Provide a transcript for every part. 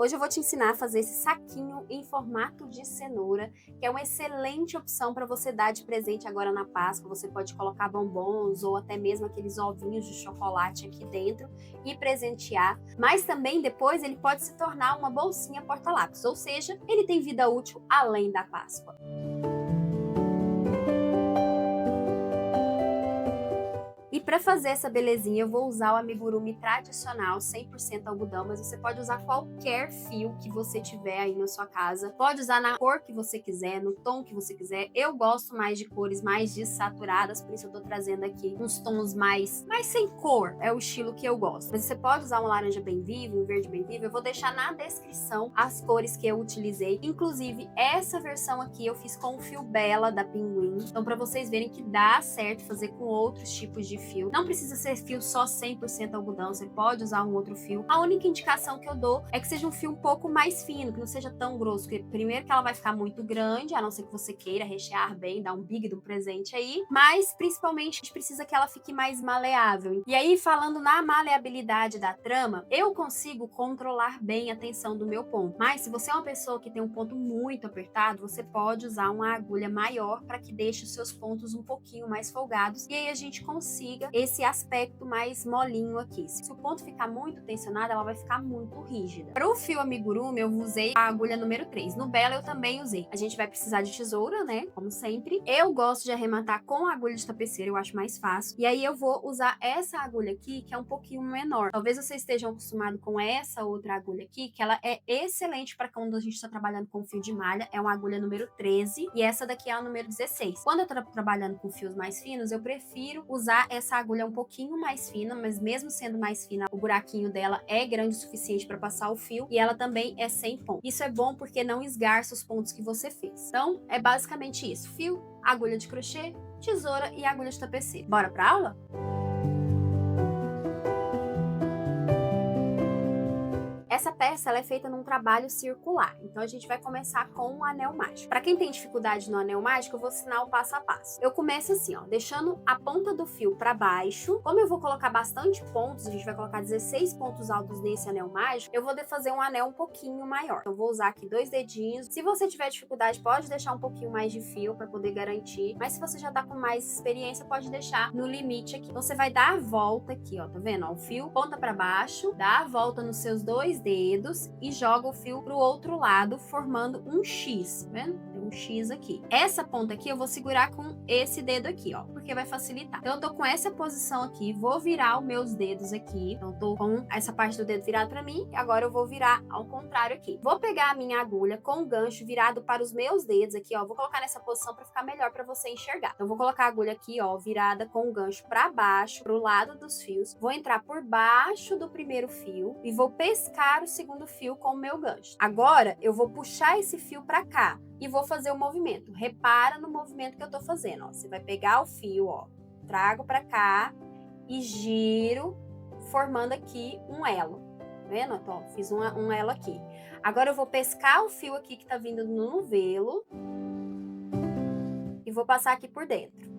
Hoje eu vou te ensinar a fazer esse saquinho em formato de cenoura, que é uma excelente opção para você dar de presente agora na Páscoa. Você pode colocar bombons ou até mesmo aqueles ovinhos de chocolate aqui dentro e presentear. Mas também depois ele pode se tornar uma bolsinha porta-lápis, ou seja, ele tem vida útil além da Páscoa. E para fazer essa belezinha, eu vou usar o amigurumi tradicional, 100% algodão, mas você pode usar qualquer fio que você tiver aí na sua casa. Pode usar na cor que você quiser, no tom que você quiser. Eu gosto mais de cores mais desaturadas, por isso eu tô trazendo aqui uns tons mais sem cor. É o estilo que eu gosto. Mas você pode usar um laranja bem vivo, um verde bem vivo. Eu vou deixar na descrição as cores que eu utilizei. Inclusive, essa versão aqui eu fiz com o fio Bella da Pinguim. Então, para vocês verem que dá certo fazer com outros tipos de fio. Não precisa ser fio só 100% algodão, você pode usar um outro fio. A única indicação que eu dou é que seja um fio um pouco mais fino, que não seja tão grosso, porque primeiro que ela vai ficar muito grande, a não ser que você queira rechear bem, dar um big do presente aí, mas principalmente a gente precisa que ela fique mais maleável. E aí, falando na maleabilidade da trama, eu consigo controlar bem a tensão do meu ponto. Mas se você é uma pessoa que tem um ponto muito apertado, você pode usar uma agulha maior para que deixe os seus pontos um pouquinho mais folgados, e aí a gente consiga esse aspecto mais molinho aqui. Se o ponto ficar muito tensionado, ela vai ficar muito rígida. Para o fio amigurumi, eu usei a agulha número 3. No Bella eu também usei. A gente vai precisar de tesoura, né? Como sempre. Eu gosto de arrematar com a agulha de tapeceira, eu acho mais fácil. E aí eu vou usar essa agulha aqui, que é um pouquinho menor. Talvez vocês estejam acostumados com essa outra agulha aqui, que ela é excelente para quando a gente está trabalhando com fio de malha. É uma agulha número 13 e essa daqui é a número 16. Quando eu tô trabalhando com fios mais finos, eu prefiro usar essa agulha um pouquinho mais fina, mas mesmo sendo mais fina, o buraquinho dela é grande o suficiente para passar o fio e ela também é sem ponto. Isso é bom porque não esgarça os pontos que você fez. Então, é basicamente isso: fio, agulha de crochê, tesoura e agulha de tapeceira. Bora pra aula? Essa peça ela é feita num trabalho circular, então a gente vai começar com o anel mágico. Para quem tem dificuldade no anel mágico, eu vou ensinar o passo a passo. Eu começo assim, ó, deixando a ponta do fio para baixo. Como eu vou colocar bastante pontos, a gente vai colocar 16 pontos altos nesse anel mágico, eu vou fazer um anel um pouquinho maior. Então, eu vou usar aqui 2 dedinhos. Se você tiver dificuldade, pode deixar um pouquinho mais de fio para poder garantir, mas se você já tá com mais experiência, pode deixar no limite aqui. Então, você vai dar a volta aqui, ó, tá vendo? Ó, o fio ponta para baixo, dá a volta nos seus 2 dedos e joga o fio pro outro lado, formando um X, tá vendo? Tem um X aqui. Essa ponta aqui eu vou segurar com esse dedo aqui, ó, porque vai facilitar. Então eu tô com essa posição aqui, vou virar os meus dedos aqui. Então eu tô com essa parte do dedo virado para mim e agora eu vou virar ao contrário aqui. Vou pegar a minha agulha com o gancho virado para os meus dedos aqui, ó. Vou colocar nessa posição para ficar melhor para você enxergar. Então eu vou colocar a agulha aqui, ó, virada com o gancho para baixo, pro lado dos fios. Vou entrar por baixo do primeiro fio e vou pescar o segundo fio com o meu gancho. Agora eu vou puxar esse fio para cá e vou fazer o movimento. Repara no movimento que eu tô fazendo, ó. Você vai pegar o fio, ó, trago para cá e giro, formando aqui um elo. Tá vendo? Então, fiz um elo aqui. Agora eu vou pescar o fio aqui que tá vindo no novelo e vou passar aqui por dentro.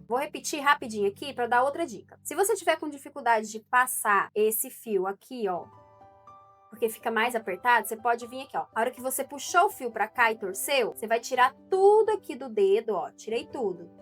Vou repetir rapidinho aqui para dar outra dica. Se você tiver com dificuldade de passar esse fio aqui, ó, porque fica mais apertado, você pode vir aqui, ó. A hora que você puxou o fio para cá e torceu, você vai tirar tudo aqui do dedo, ó. Tirei tudo.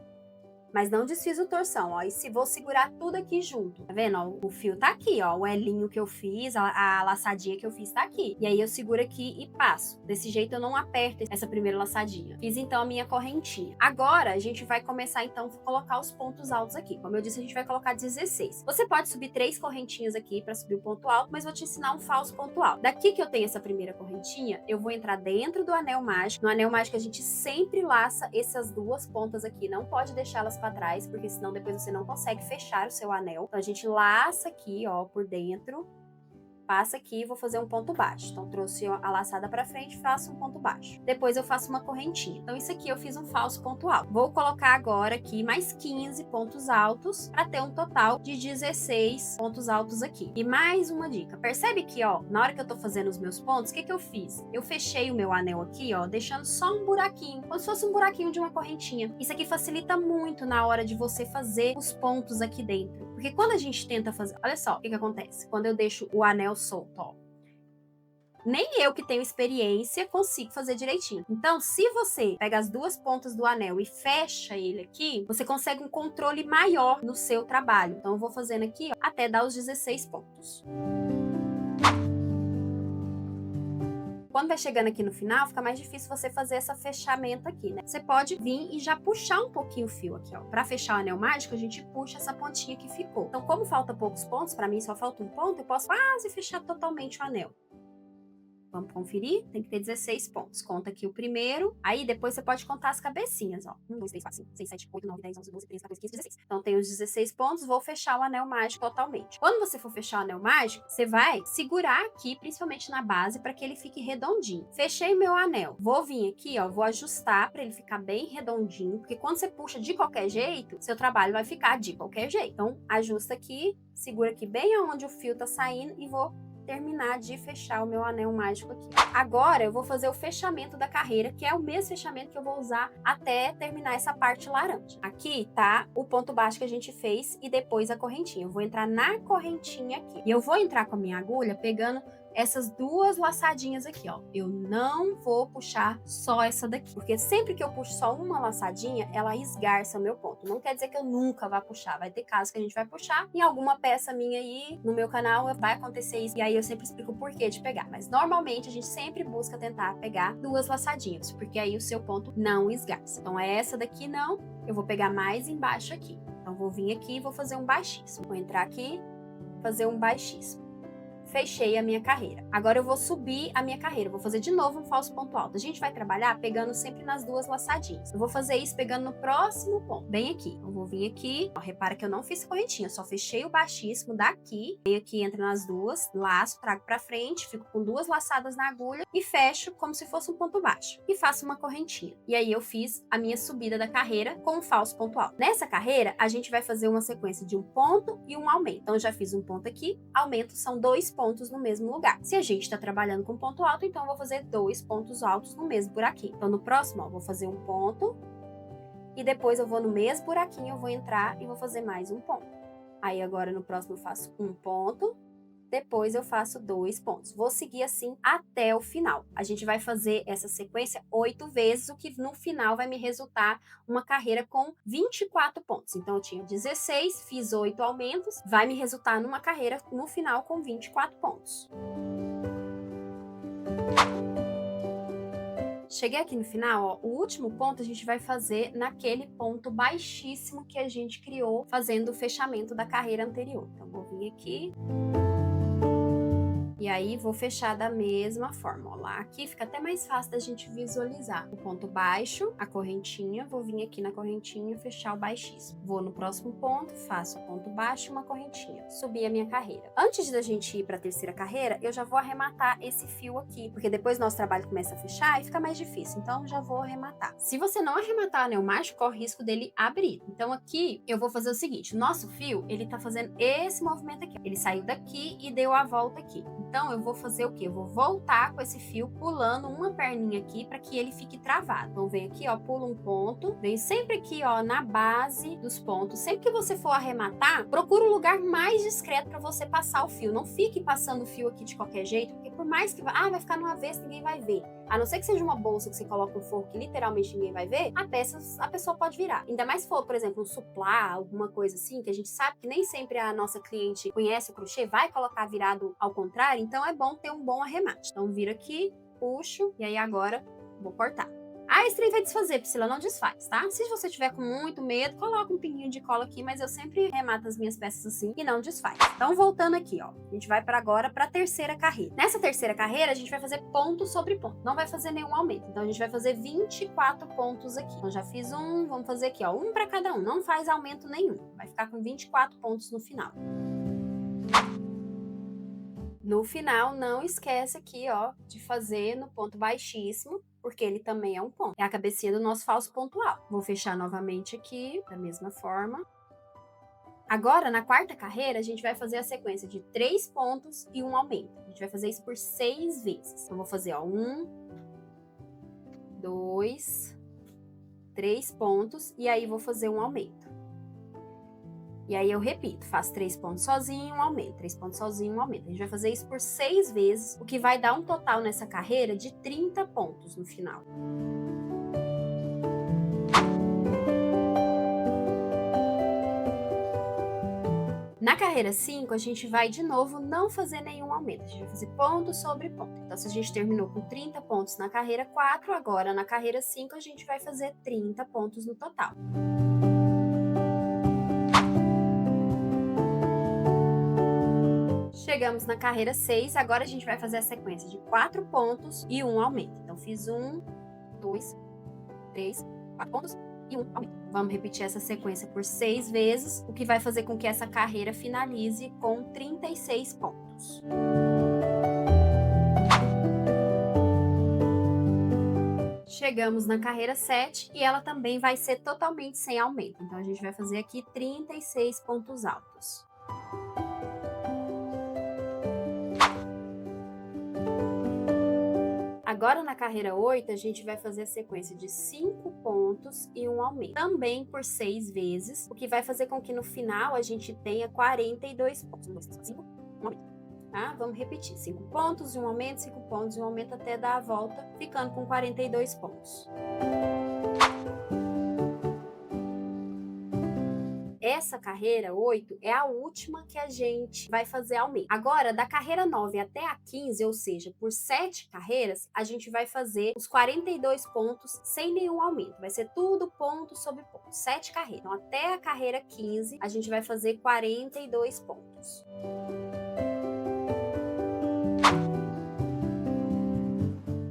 Mas não desfiz o torção, ó. E se vou segurar tudo aqui junto. Tá vendo, ó? O fio tá aqui, ó. O elinho que eu fiz, a laçadinha que eu fiz tá aqui. E aí eu seguro aqui e passo. Desse jeito eu não aperto essa primeira laçadinha. Fiz então a minha correntinha. Agora a gente vai começar então a colocar os pontos altos aqui. Como eu disse, a gente vai colocar 16. Você pode subir 3 correntinhas aqui para subir o ponto alto, mas vou te ensinar um falso ponto alto. Daqui que eu tenho essa primeira correntinha, eu vou entrar dentro do anel mágico. No anel mágico a gente sempre laça essas 2 pontas aqui. Não pode deixá-las para trás, porque senão depois você não consegue fechar o seu anel. Então a gente laça aqui, ó, por dentro, passa aqui e vou fazer um ponto baixo. Então trouxe a laçada para frente, faço um ponto baixo. Depois eu faço uma correntinha. Então isso aqui eu fiz um falso ponto alto. Vou colocar agora aqui mais 15 pontos altos para ter um total de 16 pontos altos aqui. E mais uma dica. Percebe que, ó, na hora que eu tô fazendo os meus pontos, o que que eu fiz? Eu fechei o meu anel aqui, ó, deixando só um buraquinho, como se fosse um buraquinho de uma correntinha. Isso aqui facilita muito na hora de você fazer os pontos aqui dentro. Porque quando a gente tenta fazer, olha só o que que acontece. Quando eu deixo o anel solto, ó. Nem eu que tenho experiência consigo fazer direitinho. Então, se você pega as duas pontas do anel e fecha ele aqui, você consegue um controle maior no seu trabalho. Então, eu vou fazendo aqui, ó, até dar os 16 pontos. Quando vai chegando aqui no final, fica mais difícil você fazer essa fechamento aqui, né? Você pode vir e já puxar um pouquinho o fio aqui, ó. Pra fechar o anel mágico, a gente puxa essa pontinha que ficou. Então, como falta poucos pontos, pra mim só falta um ponto, eu posso quase fechar totalmente o anel. Vamos conferir? Tem que ter 16 pontos. Conta aqui o primeiro. Aí depois você pode contar as cabecinhas, ó. 1, 2, 3, 4, 5, 6, 7, 8, 9, 10, 11, 12, 13, 14, 15, 16. Então tem os 16 pontos, vou fechar o anel mágico totalmente. Quando você for fechar o anel mágico, você vai segurar aqui, principalmente na base, para que ele fique redondinho. Fechei meu anel. Vou vir aqui, ó, vou ajustar para ele ficar bem redondinho, porque quando você puxa de qualquer jeito, seu trabalho vai ficar de qualquer jeito. Então, ajusta aqui, segura aqui bem aonde o fio tá saindo e vou terminar de fechar o meu anel mágico aqui. Agora eu vou fazer o fechamento da carreira, que é o mesmo fechamento que eu vou usar até terminar essa parte laranja. Aqui tá o ponto baixo que a gente fez e depois a correntinha. Eu vou entrar na correntinha aqui. E eu vou entrar com a minha agulha pegando essas duas laçadinhas aqui, ó. Eu não vou puxar só essa daqui, porque sempre que eu puxo só uma laçadinha, ela esgarça o meu ponto. Não quer dizer que eu nunca vá puxar, vai ter casos que a gente vai puxar. Em alguma peça minha aí, no meu canal, vai acontecer isso, e aí eu sempre explico o porquê de pegar. Mas normalmente a gente sempre busca tentar pegar duas laçadinhas, porque aí o seu ponto não esgarça. Então essa daqui não, eu vou pegar mais embaixo aqui. Então vou vir aqui e vou fazer um baixíssimo. Vou entrar aqui, fazer um baixíssimo. Fechei a minha carreira. Agora eu vou subir a minha carreira. Vou fazer de novo um falso ponto alto. A gente vai trabalhar pegando sempre nas duas laçadinhas. Eu vou fazer isso pegando no próximo ponto, bem aqui. Eu vou vir aqui, ó, repara que eu não fiz correntinha, só fechei o baixíssimo daqui. Venho aqui, entra nas duas, laço, trago pra frente, fico com duas laçadas na agulha e fecho como se fosse um ponto baixo. E faço uma correntinha. E aí eu fiz a minha subida da carreira com um falso ponto alto. Nessa carreira, a gente vai fazer uma sequência de um ponto e um aumento. Então eu já fiz um ponto aqui, aumento são 2 pontos no mesmo lugar. Se a gente está trabalhando com ponto alto, então eu vou fazer 2 pontos altos no mesmo buraquinho. Então no próximo, ó, vou fazer um ponto e depois eu vou no mesmo buraquinho, eu vou entrar e vou fazer mais um ponto. Aí agora no próximo eu faço um ponto, depois eu faço 2 pontos. Vou seguir assim até o final. A gente vai fazer essa sequência 8 vezes, o que no final vai me resultar uma carreira com 24 pontos. Então eu tinha 16, fiz 8 aumentos, vai me resultar numa carreira no final com 24 pontos. Cheguei aqui no final, ó, o último ponto a gente vai fazer naquele ponto baixíssimo que a gente criou fazendo o fechamento da carreira anterior. Então vou vir aqui. E aí, vou fechar da mesma forma, ó, lá aqui fica até mais fácil da gente visualizar. O ponto baixo, a correntinha, vou vir aqui na correntinha e fechar o baixíssimo. Vou no próximo ponto, faço o ponto baixo e uma correntinha. Subi a minha carreira. Antes da gente ir para a terceira carreira, eu já vou arrematar esse fio aqui, porque depois nosso trabalho começa a fechar e fica mais difícil, então já vou arrematar. Se você não arrematar o anel mágico, corre o risco dele abrir. Então aqui, eu vou fazer o seguinte, o nosso fio, ele tá fazendo esse movimento aqui. Ele saiu daqui e deu a volta aqui. Então, eu vou fazer o quê? Eu vou voltar com esse fio pulando uma perninha aqui para que ele fique travado. Então, vem aqui, ó, pulo um ponto. Vem sempre aqui, ó, na base dos pontos. Sempre que você for arrematar, procura um lugar mais discreto para você passar o fio. Não fique passando o fio aqui de qualquer jeito, porque por mais que vai ficar no avesso, ninguém vai ver. A não ser que seja uma bolsa que você coloca no forro que literalmente ninguém vai ver, a pessoa pode virar. Ainda mais se for, por exemplo, um suplá, alguma coisa assim, que a gente sabe que nem sempre a nossa cliente conhece o crochê, vai colocar virado ao contrário, então é bom ter um bom arremate. Então viro aqui, puxo, e aí agora vou cortar. Ah, esse trem vai desfazer, Priscila, não desfaz, tá? Se você tiver com muito medo, coloca um pinguinho de cola aqui, mas eu sempre arremato as minhas peças assim e não desfaz. Então, voltando aqui, ó, a gente vai agora para a terceira carreira. Nessa terceira carreira, a gente vai fazer ponto sobre ponto, não vai fazer nenhum aumento. Então, a gente vai fazer 24 pontos aqui. Então, já fiz um, vamos fazer aqui, ó, um para cada um, não faz aumento nenhum. Vai ficar com 24 pontos no final. No final, não esquece aqui, ó, de fazer no ponto baixíssimo, porque ele também é um ponto. É a cabecinha do nosso falso ponto alto. Vou fechar novamente aqui, da mesma forma. Agora, na quarta carreira, a gente vai fazer a sequência de 3 pontos e um aumento. A gente vai fazer isso por 6 vezes. Então, vou fazer, ó, 1, 2, 3 pontos, e aí vou fazer um aumento. E aí eu repito, faço 3 pontos sozinho, um aumento, 3 pontos sozinho, um aumento. A gente vai fazer isso por 6 vezes, o que vai dar um total nessa carreira de 30 pontos no final. Na carreira 5, a gente vai de novo não fazer nenhum aumento, a gente vai fazer ponto sobre ponto. Então, se a gente terminou com 30 pontos na carreira 4, agora na carreira 5 a gente vai fazer 30 pontos no total. Chegamos na carreira 6, agora a gente vai fazer a sequência de 4 pontos e um aumento. Então, fiz 1, 2, 3, 4 pontos e um aumento. Vamos repetir essa sequência por 6 vezes, o que vai fazer com que essa carreira finalize com 36 pontos. Chegamos na carreira 7 e ela também vai ser totalmente sem aumento. Então, a gente vai fazer aqui 36 pontos altos. Agora, na carreira 8, a gente vai fazer a sequência de 5 pontos e um aumento, também por 6 vezes, o que vai fazer com que no final a gente tenha 42 pontos. 5, um aumento. Tá? Vamos repetir, 5 pontos e um aumento, 5 pontos e um aumento até dar a volta, ficando com 42 pontos. Essa carreira 8 é a última que a gente vai fazer aumento. Agora, da carreira 9 até a 15, ou seja, por 7 carreiras, a gente vai fazer os 42 pontos sem nenhum aumento. Vai ser tudo ponto sobre ponto, 7 carreiras. Então, até a carreira 15, a gente vai fazer 42 pontos.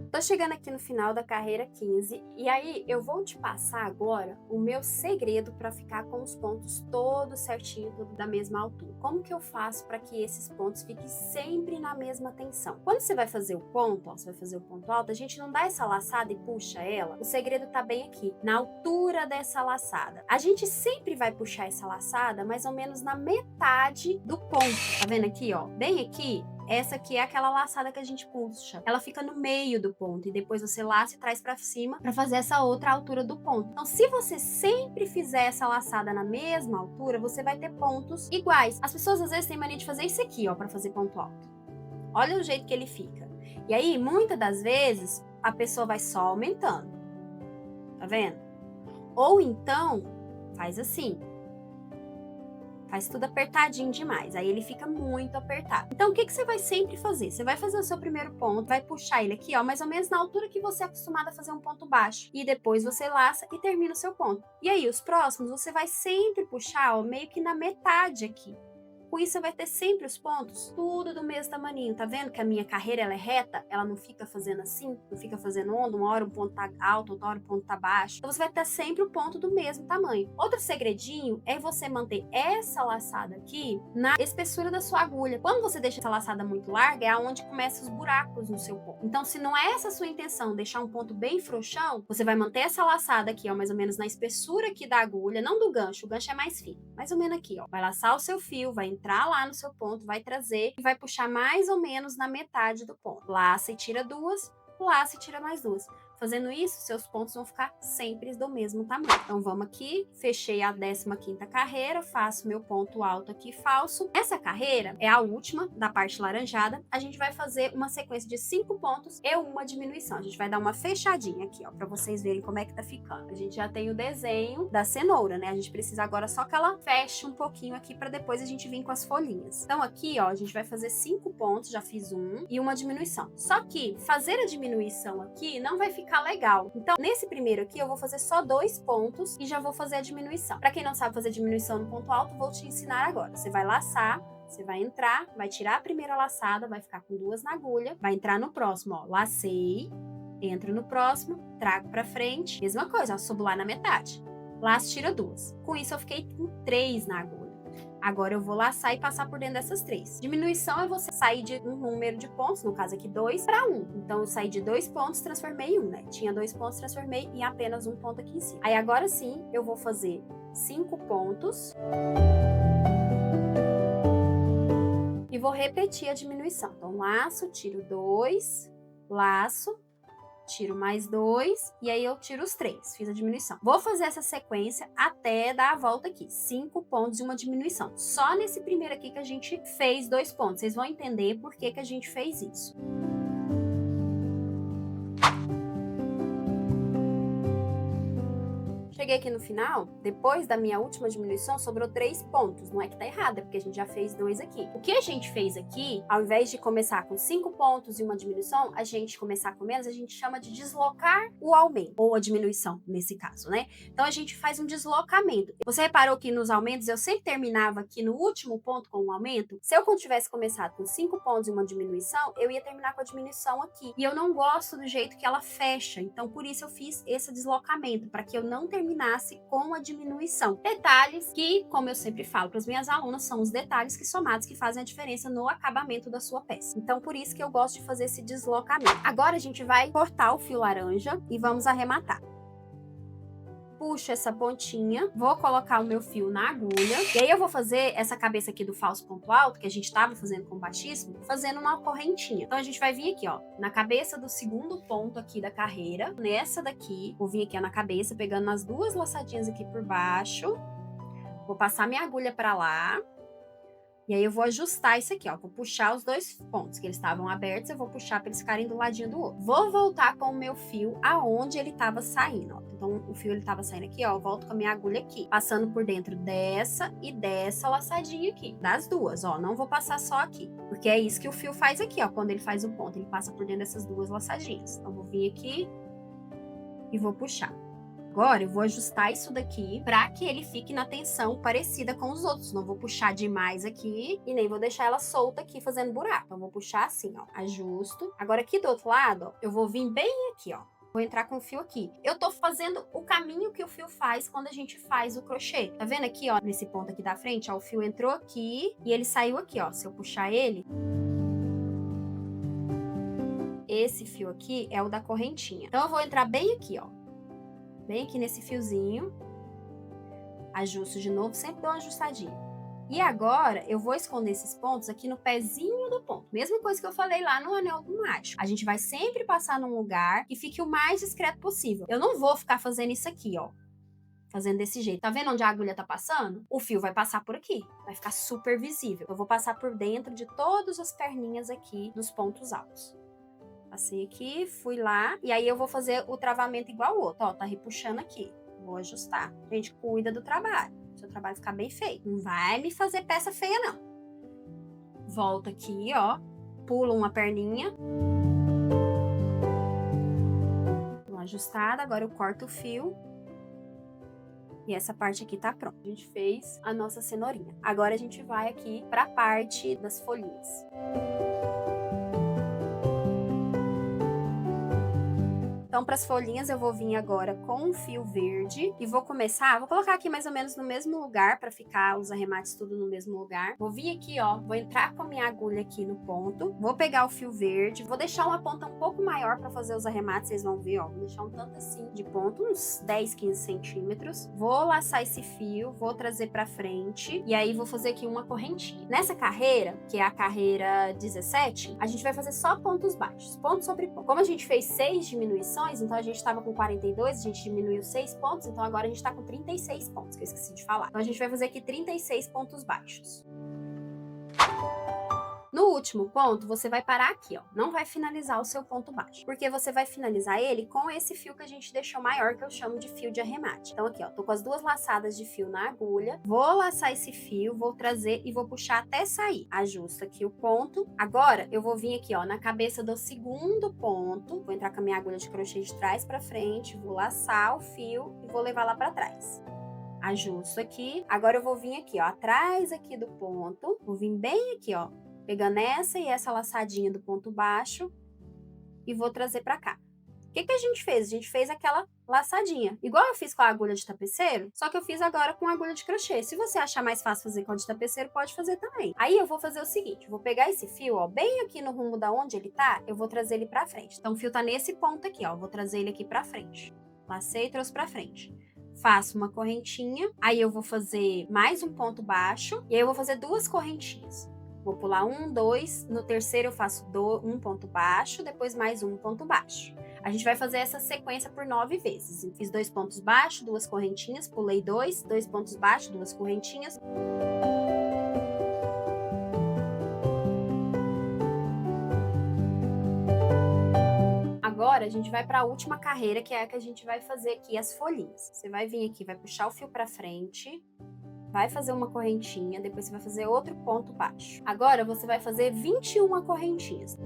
Tô chegando aqui no final da carreira 15 e aí eu vou te passar agora o meu segredo para ficar com os pontos todos certinho, tudo da mesma altura. Como que eu faço para que esses pontos fiquem sempre na mesma tensão? Quando você vai fazer o ponto, ó, você vai fazer o ponto alto, a gente não dá essa laçada e puxa ela. O segredo tá bem aqui, na altura dessa laçada. A gente sempre vai puxar essa laçada mais ou menos na metade do ponto. Tá vendo aqui, ó? Bem aqui. Essa aqui é aquela laçada que a gente puxa. Ela fica no meio do ponto e depois você laça e traz pra cima pra fazer essa outra altura do ponto. Então, se você sempre fizer essa laçada na mesma altura, você vai ter pontos iguais. As pessoas às vezes têm mania de fazer isso aqui, ó, pra fazer ponto alto. Olha o jeito que ele fica. E aí, muitas das vezes, a pessoa vai só aumentando. Tá vendo? Ou então, faz assim. Faz tudo apertadinho demais, aí ele fica muito apertado. Então, o que você vai sempre fazer? Você vai fazer o seu primeiro ponto, vai puxar ele aqui, ó, mais ou menos na altura que você é acostumado a fazer um ponto baixo. E depois você laça e termina o seu ponto. E aí, os próximos, você vai sempre puxar, ó, meio que na metade aqui. Com isso, você vai ter sempre os pontos tudo do mesmo tamaninho. Tá vendo que a minha carreira ela é reta? Ela não fica fazendo assim, não fica fazendo onda. Uma hora o ponto tá alto, outra hora o ponto tá baixo. Então, você vai ter sempre o ponto do mesmo tamanho. Outro segredinho é você manter essa laçada aqui na espessura da sua agulha. Quando você deixa essa laçada muito larga, é onde começam os buracos no seu ponto. Então, se não é essa a sua intenção, deixar um ponto bem frouxão, você vai manter essa laçada aqui, ó, mais ou menos na espessura aqui da agulha, não do gancho. O gancho é mais fino. Mais ou menos aqui, ó. Vai laçar o seu fio, vai entrar lá no seu ponto, vai trazer e vai puxar mais ou menos na metade do ponto. Laça e tira duas, laça e tira mais duas. Fazendo isso, seus pontos vão ficar sempre do mesmo tamanho. Então, vamos aqui, fechei a 15ª carreira, faço meu ponto alto aqui falso. Essa carreira é a última da parte laranjada. A gente vai fazer uma sequência de 5 pontos e uma diminuição. A gente vai dar uma fechadinha aqui, ó, pra vocês verem como é que tá ficando. A gente já tem o desenho da cenoura, né? A gente precisa agora só que ela feche um pouquinho aqui pra depois a gente vir com as folhinhas. Então, aqui, ó, a gente vai fazer 5 pontos, já fiz um, e uma diminuição. Só que fazer a diminuição aqui não vai ficar legal. Então, nesse primeiro aqui, eu vou fazer só 2 pontos e já vou fazer a diminuição. Para quem não sabe fazer diminuição no ponto alto, vou te ensinar agora. Você vai laçar, você vai entrar, vai tirar a primeira laçada, vai ficar com 2 na agulha, vai entrar no próximo, ó, lacei, entro no próximo, trago para frente, mesma coisa, ó, subo lá na metade. Laço, tira 2. Com isso, eu fiquei com 3 na agulha. Agora eu vou laçar e passar por dentro dessas 3. Diminuição é você sair de um número de pontos, no caso aqui 2, para 1. Então eu saí de 2 pontos, transformei em 1, né? Tinha 2 pontos, transformei em apenas um ponto aqui em cima. Aí agora sim, eu vou fazer 5 pontos. E vou repetir a diminuição. Então laço, tiro 2, laço, tiro mais 2, e aí eu tiro os 3, fiz a diminuição. Vou fazer essa sequência até dar a volta aqui, 5 pontos e uma diminuição. Só nesse primeiro aqui que a gente fez 2 pontos, vocês vão entender por que que a gente fez isso. Cheguei aqui no final, depois da minha última diminuição, sobrou 3 pontos. Não é que tá errado, é porque a gente já fez 2 aqui. O que a gente fez aqui, ao invés de começar com 5 pontos e uma diminuição, a gente começar com menos, a gente chama de deslocar o aumento, ou a diminuição, nesse caso, né? Então, a gente faz um deslocamento. Você reparou que nos aumentos, eu sempre terminava aqui no último ponto com um aumento? Se eu tivesse começado com 5 pontos e uma diminuição, eu ia terminar com a diminuição aqui. E eu não gosto do jeito que ela fecha, então por isso eu fiz esse deslocamento, para que eu não terminasse com a diminuição. Detalhes que, como eu sempre falo para as minhas alunas, são os detalhes que somados que fazem a diferença no acabamento da sua peça. Então, por isso que eu gosto de fazer esse deslocamento. Agora a gente vai cortar o fio laranja e vamos arrematar. Puxo essa pontinha, vou colocar o meu fio na agulha, e aí eu vou fazer essa cabeça aqui do falso ponto alto, que a gente tava fazendo com baixíssimo, fazendo uma correntinha. Então a gente vai vir aqui, ó, na cabeça do segundo ponto aqui da carreira, nessa daqui, vou vir aqui, ó, na cabeça, pegando nas 2 laçadinhas aqui por baixo, vou passar minha agulha pra lá, e aí eu vou ajustar isso aqui, ó, vou puxar os 2 pontos que eles estavam abertos, eu vou puxar para eles ficarem do ladinho do outro. Vou voltar com o meu fio aonde ele tava saindo, ó. Então, o fio ele tava saindo aqui, ó, eu volto com a minha agulha aqui, passando por dentro dessa e dessa laçadinha aqui, das duas, ó, não vou passar só aqui, porque é isso que o fio faz aqui, ó, quando ele faz o ponto, ele passa por dentro dessas 2 laçadinhas. Então, vou vir aqui e vou puxar. Agora eu vou ajustar isso daqui para que ele fique na tensão parecida com os outros. Não vou puxar demais aqui e nem vou deixar ela solta aqui fazendo buraco. Então vou puxar assim, ó, ajusto. Agora aqui do outro lado, ó, eu vou vir bem aqui, ó. Vou entrar com o fio aqui. Eu tô fazendo o caminho que o fio faz quando a gente faz o crochê. Tá vendo aqui, ó, nesse ponto aqui da frente, ó, o fio entrou aqui e ele saiu aqui, ó. Se eu puxar ele, esse fio aqui é o da correntinha. Então eu vou entrar bem aqui, ó. Bem aqui nesse fiozinho, ajusto de novo, sempre dou uma ajustadinha. E agora, eu vou esconder esses pontos aqui no pezinho do ponto. Mesma coisa que eu falei lá no anel do mágico. A gente vai sempre passar num lugar que fique o mais discreto possível. Eu não vou ficar fazendo isso aqui, ó. Fazendo desse jeito. Tá vendo onde a agulha tá passando? O fio vai passar por aqui. Vai ficar super visível. Eu vou passar por dentro de todas as perninhas aqui dos pontos altos. Passei aqui, fui lá, e aí eu vou fazer o travamento igual o outro, ó, tá repuxando aqui. Vou ajustar. Gente, cuida do trabalho. Seu trabalho ficar bem feito. Não vai me fazer peça feia, não. Volto aqui, ó, pulo uma perninha. Uma ajustada, agora eu corto o fio. E essa parte aqui tá pronta. A gente fez a nossa cenourinha. Agora a gente vai aqui pra parte das folhinhas. Então, para as folhinhas, eu vou vir agora com um fio verde e vou começar, vou colocar aqui mais ou menos no mesmo lugar para ficar os arremates tudo no mesmo lugar. Vou vir aqui, ó, vou entrar com a minha agulha aqui no ponto, vou pegar o fio verde, vou deixar uma ponta um pouco maior para fazer os arremates, vocês vão ver, ó, vou deixar um tanto assim de ponto, uns 10, 15 centímetros. Vou laçar esse fio, vou trazer para frente e aí vou fazer aqui uma correntinha. Nessa carreira, que é a carreira 17, a gente vai fazer só pontos baixos, ponto sobre ponto. Como a gente fez 6 diminuições, então a gente estava com 42, a gente diminuiu 6 pontos, então agora a gente está com 36 pontos, que eu esqueci de falar. Então a gente vai fazer aqui 36 pontos baixos. No último ponto, você vai parar aqui, ó. Não vai finalizar o seu ponto baixo, porque você vai finalizar ele com esse fio que a gente deixou maior, que eu chamo de fio de arremate. Então aqui, ó, tô com as 2 laçadas de fio na agulha, vou laçar esse fio, vou trazer e vou puxar até sair. Ajusto aqui o ponto. Agora, eu vou vir aqui, ó, na cabeça do segundo ponto, vou entrar com a minha agulha de crochê de trás pra frente, vou laçar o fio e vou levar lá pra trás. Ajusto aqui. Agora eu vou vir aqui, ó, atrás aqui do ponto, vou vir bem aqui, ó, pegando essa e essa laçadinha do ponto baixo e vou trazer pra cá. O que que a gente fez? A gente fez aquela laçadinha, igual eu fiz com a agulha de tapeceiro, só que eu fiz agora com a agulha de crochê. Se você achar mais fácil fazer com a de tapeceiro, pode fazer também. Aí eu vou fazer o seguinte, vou pegar esse fio, ó, bem aqui no rumo da onde ele tá, eu vou trazer ele pra frente. Então o fio tá nesse ponto aqui, ó, vou trazer ele aqui pra frente. Lacei e trouxe pra frente. Faço uma correntinha, aí eu vou fazer mais um ponto baixo, e aí eu vou fazer 2 correntinhas. Vou pular 1, 2, no terceiro eu faço um ponto baixo, depois mais um ponto baixo. A gente vai fazer essa sequência por 9 vezes. Eu fiz 2 pontos baixos, 2 correntinhas, pulei 2 pontos baixos, 2 correntinhas. Agora, a gente vai para a última carreira, que é a que a gente vai fazer aqui as folhinhas. Você vai vir aqui, vai puxar o fio para frente, vai fazer uma correntinha, depois você vai fazer outro ponto baixo. Agora, você vai fazer 21 correntinhas.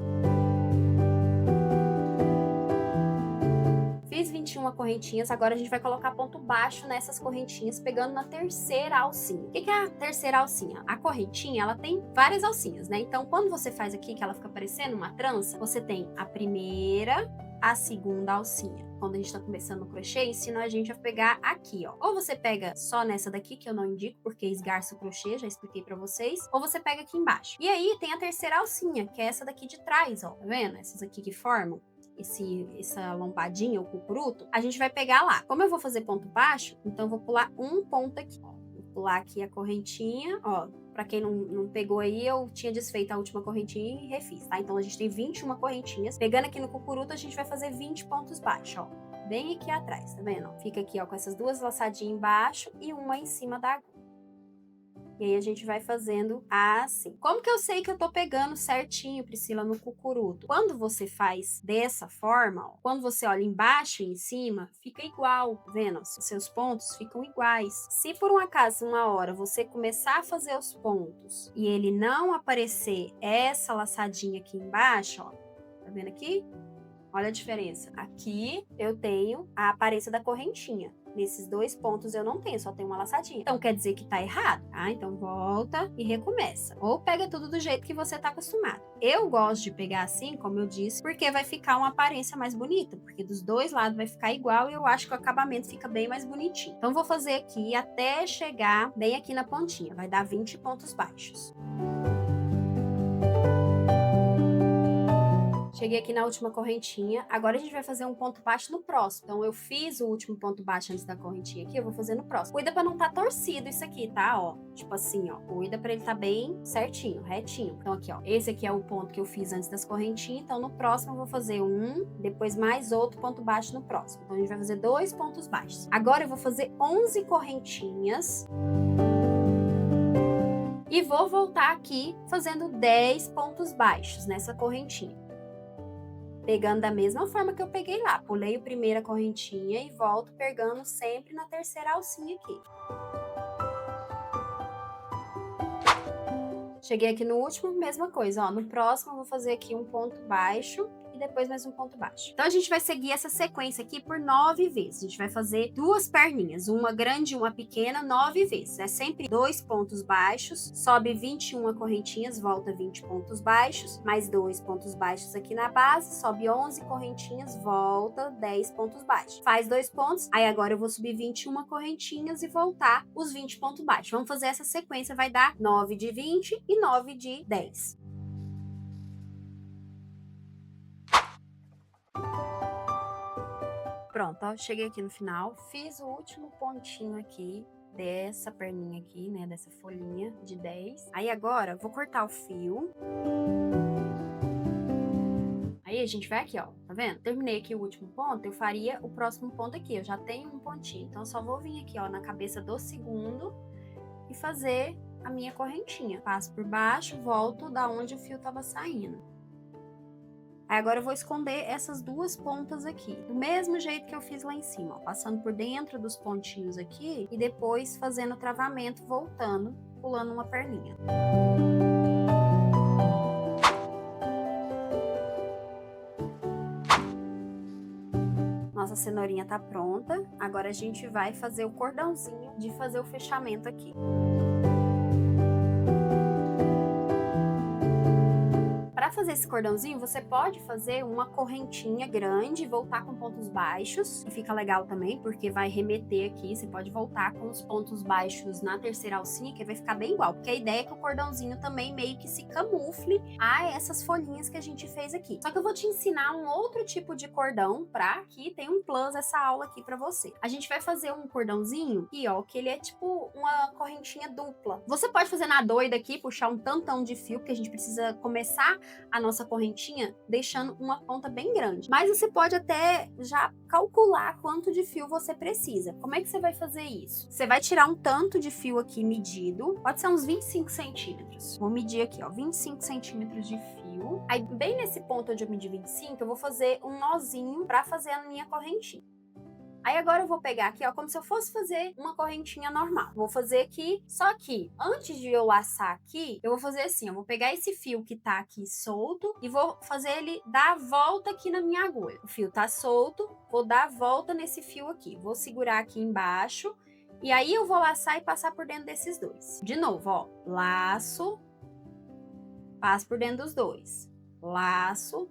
Fiz 21 correntinhas, agora a gente vai colocar ponto baixo nessas correntinhas, pegando na terceira alcinha. O que é a terceira alcinha? A correntinha, ela tem várias alcinhas, né? Então, quando você faz aqui, que ela fica parecendo uma trança, você tem a primeira, a segunda alcinha. Quando a gente tá começando no crochê, ensina a gente a pegar aqui, ó. Ou você pega só nessa daqui, que eu não indico, porque esgarça o crochê, já expliquei pra vocês. Ou você pega aqui embaixo. E aí, tem a terceira alcinha, que é essa daqui de trás, ó. Tá vendo? Essas aqui que formam essa lombadinha, o cucuruto, a gente vai pegar lá. Como eu vou fazer ponto baixo, então eu vou pular um ponto aqui, ó. Vou pular aqui a correntinha, ó. Pra quem não pegou aí, eu tinha desfeito a última correntinha e refiz, tá? Então a gente tem 21 correntinhas. Pegando aqui no cucuruto, a gente vai fazer 20 pontos baixos, ó. Bem aqui atrás, tá vendo? Fica aqui, ó, com essas duas laçadinhas embaixo e uma em cima da agulha. E aí a gente vai fazendo assim. Como que eu sei que eu tô pegando certinho, Priscila, no cucuruto? Quando você faz dessa forma, ó, quando você olha embaixo e em cima, fica igual, tá vendo? Os seus pontos ficam iguais. Se por um acaso, uma hora, você começar a fazer os pontos e ele não aparecer essa laçadinha aqui embaixo, ó, tá vendo aqui? Olha a diferença. Aqui eu tenho a aparência da correntinha. Nesses 2 pontos eu não tenho, só tenho uma laçadinha. Então quer dizer que tá errado, tá? Então volta e recomeça. Ou pega tudo do jeito que você tá acostumado. Eu gosto de pegar assim, como eu disse, porque vai ficar uma aparência mais bonita. Porque dos dois lados vai ficar igual e eu acho que o acabamento fica bem mais bonitinho. Então vou fazer aqui até chegar bem aqui na pontinha. Vai dar 20 pontos baixos. Cheguei aqui na última correntinha, agora a gente vai fazer um ponto baixo no próximo. Então, eu fiz o último ponto baixo antes da correntinha aqui, eu vou fazer no próximo. Cuida pra não tá torcido isso aqui, tá? Ó, tipo assim, ó. Cuida pra ele tá bem certinho, retinho. Então, aqui, ó. Esse aqui é o ponto que eu fiz antes das correntinhas. Então, no próximo eu vou fazer um, depois mais outro ponto baixo no próximo. Então, a gente vai fazer 2 pontos baixos. Agora, eu vou fazer 11 correntinhas. E vou voltar aqui fazendo 10 pontos baixos nessa correntinha. Pegando da mesma forma que eu peguei lá. Pulei a primeira correntinha e volto pegando sempre na terceira alcinha aqui. Cheguei aqui no último, mesma coisa, ó. No próximo eu vou fazer aqui um ponto baixo e depois mais um ponto baixo. Então a gente vai seguir essa sequência aqui por 9 vezes. A gente vai fazer 2 perninhas, uma grande e uma pequena, 9 vezes. É sempre 2 pontos baixos, sobe 21 correntinhas, volta 20 pontos baixos, mais 2 pontos baixos aqui na base, sobe 11 correntinhas, volta 10 pontos baixos. Faz 2 pontos, aí agora eu vou subir 21 correntinhas e voltar os 20 pontos baixos. Vamos fazer essa sequência, vai dar 9 de 20 e 9 de 10. Pronto, ó, cheguei aqui no final, fiz o último pontinho aqui dessa perninha aqui, né, dessa folhinha de 10. Aí agora, vou cortar o fio. Aí a gente vai aqui, ó, tá vendo? Terminei aqui o último ponto, eu faria o próximo ponto aqui, eu já tenho um pontinho. Então, eu só vou vir aqui, ó, na cabeça do segundo e fazer a minha correntinha. Passo por baixo, volto da onde o fio tava saindo. Aí agora eu vou esconder essas 2 pontas aqui, do mesmo jeito que eu fiz lá em cima, ó, passando por dentro dos pontinhos aqui e depois fazendo o travamento, voltando, pulando uma perninha. Nossa cenourinha tá pronta, agora a gente vai fazer o cordãozinho de fazer o fechamento aqui. Para fazer esse cordãozinho, você pode fazer uma correntinha grande e voltar com pontos baixos, que fica legal também, porque vai remeter aqui, você pode voltar com os pontos baixos na terceira alcinha, que vai ficar bem igual, porque a ideia é que o cordãozinho também meio que se camufle a essas folhinhas que a gente fez aqui. Só que eu vou te ensinar um outro tipo de cordão pra que tem um plus essa aula aqui pra você. A gente vai fazer um cordãozinho e ó, que ele é tipo uma correntinha dupla. Você pode fazer na doida aqui, puxar um tantão de fio, porque a gente precisa começar a nossa correntinha deixando uma ponta bem grande. Mas você pode até já calcular quanto de fio você precisa. Como é que você vai fazer isso? Você vai tirar um tanto de fio aqui medido, pode ser uns 25 centímetros. Vou medir aqui, ó, 25 centímetros de fio. Aí, bem nesse ponto onde eu medi 25, eu vou fazer um nozinho para fazer a minha correntinha. Aí agora eu vou pegar aqui, ó, como se eu fosse fazer uma correntinha normal. Vou fazer aqui, só que antes de eu laçar aqui, eu vou fazer assim, eu vou pegar esse fio que tá aqui solto e vou fazer ele dar a volta aqui na minha agulha. O fio tá solto, vou dar a volta nesse fio aqui. Vou segurar aqui embaixo e aí eu vou laçar e passar por dentro desses dois. De novo, ó, laço, passo por dentro dos dois. Laço,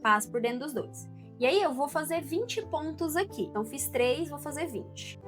passo por dentro dos dois. E aí eu vou fazer 20 pontos aqui. Então fiz 3, vou fazer 20.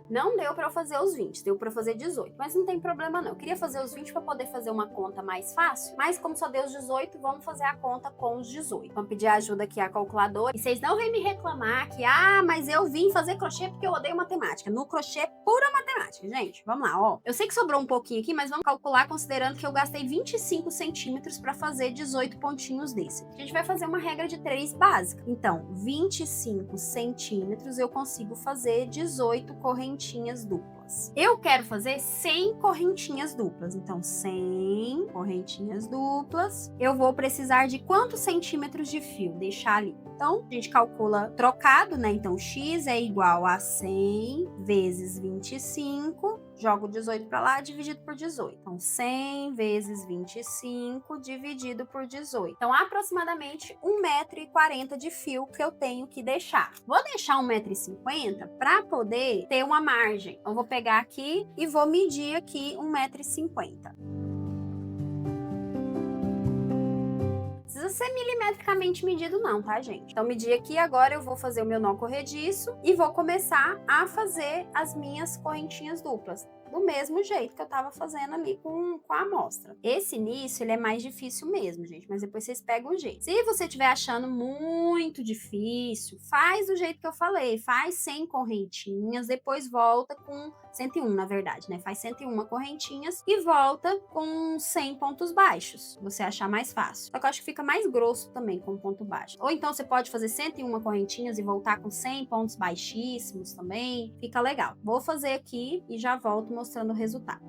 Não deu para eu fazer os 20, deu para fazer 18, mas não tem problema não. Eu queria fazer os 20 para poder fazer uma conta mais fácil, mas como só deu os 18, vamos fazer a conta com os 18. Vamos pedir ajuda aqui à calculadora. E vocês não vêm me reclamar que, mas eu vim fazer crochê porque eu odeio matemática. No crochê é pura matemática, gente. Vamos lá, ó. Eu sei que sobrou um pouquinho aqui, mas vamos calcular considerando que eu gastei 25 centímetros para fazer 18 pontinhos desse. A gente vai fazer uma regra de 3 básica. Então, 25 centímetros eu consigo fazer 18 correntinhas duplas. Eu quero fazer 100 correntinhas duplas, então 100 correntinhas duplas. Eu vou precisar de quantos centímetros de fio? Deixar ali. Então, a gente calcula trocado, né? Então, x é igual a 100 vezes 25, jogo 18 para lá, dividido por 18. Então, 100 vezes 25 dividido por 18. Então, aproximadamente 1,40 m de fio que eu tenho que deixar. Vou deixar 1,50 m para poder ter uma margem. Então, vou pegar aqui e vou medir aqui 1,50 m. Precisa ser milimetricamente medido não, tá, gente? Então, medir aqui, agora eu vou fazer o meu nó corrediço e vou começar a fazer as minhas correntinhas duplas. Do mesmo jeito que eu tava fazendo ali com a amostra. Esse início, ele é mais difícil mesmo, gente, mas depois vocês pegam o jeito. Se você estiver achando muito difícil, faz do jeito que eu falei, faz 100 correntinhas, depois volta com 101, na verdade, né? Faz 101 correntinhas e volta com 100 pontos baixos, você achar mais fácil. Só que eu acho que fica mais grosso também com ponto baixo. Ou então você pode fazer 101 correntinhas e voltar com 100 pontos baixíssimos também, fica legal. Vou fazer aqui e já volto mostrando o resultado.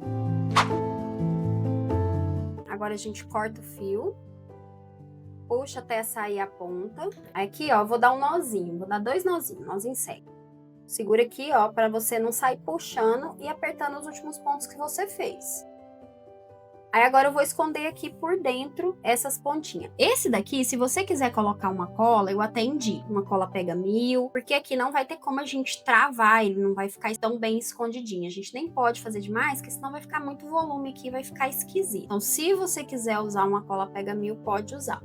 Agora a gente corta o fio, puxa até sair a ponta. Aqui, ó, vou dar um nozinho, vou dar 2 nozinhos, nozinho cego. Segura aqui, ó, para você não sair puxando e apertando os últimos pontos que você fez. Aí agora eu vou esconder aqui por dentro essas pontinhas. Esse daqui, se você quiser colocar uma cola, eu até indico. Uma cola pega 1000, porque aqui não vai ter como a gente travar, ele não vai ficar tão bem escondidinho. A gente nem pode fazer demais, porque senão vai ficar muito volume aqui e vai ficar esquisito. Então, se você quiser usar uma cola pega 1000, pode usar.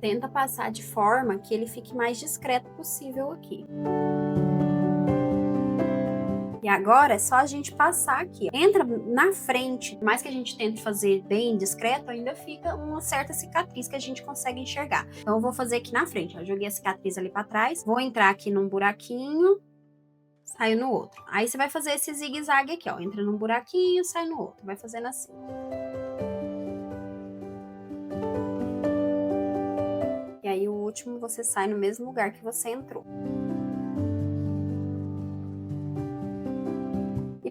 Tenta passar de forma que ele fique mais discreto possível aqui. E agora é só a gente passar aqui. Entra na frente, por mais que a gente tente fazer bem discreto, ainda fica uma certa cicatriz que a gente consegue enxergar. Então eu vou fazer aqui na frente, ó. Joguei a cicatriz ali pra trás, vou entrar aqui num buraquinho, saio no outro. Aí você vai fazer esse zigue-zague aqui, ó. Entra num buraquinho, sai no outro. Vai fazendo assim. E aí o último você sai no mesmo lugar que você entrou.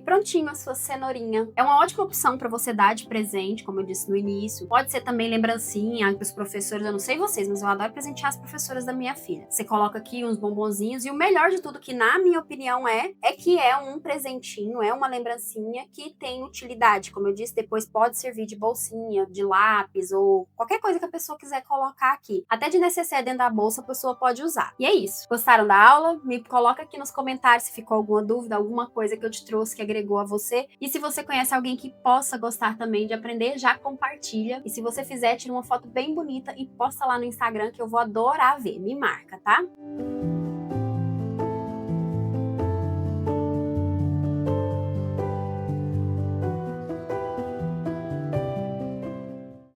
Prontinho a sua cenourinha. É uma ótima opção para você dar de presente, como eu disse no início. Pode ser também lembrancinha para os professores, eu não sei vocês, mas eu adoro presentear as professoras da minha filha. Você coloca aqui uns bombonzinhos e o melhor de tudo, que na minha opinião é que é um presentinho, é uma lembrancinha que tem utilidade. Como eu disse, depois pode servir de bolsinha, de lápis ou qualquer coisa que a pessoa quiser colocar aqui. Até de necessaire dentro da bolsa a pessoa pode usar. E é isso. Gostaram da aula? Me coloca aqui nos comentários se ficou alguma dúvida, alguma coisa que eu te trouxe que agregou a você. E se você conhece alguém que possa gostar também de aprender, já compartilha. E se você fizer, tira uma foto bem bonita e posta lá no Instagram que eu vou adorar ver. Me marca, tá?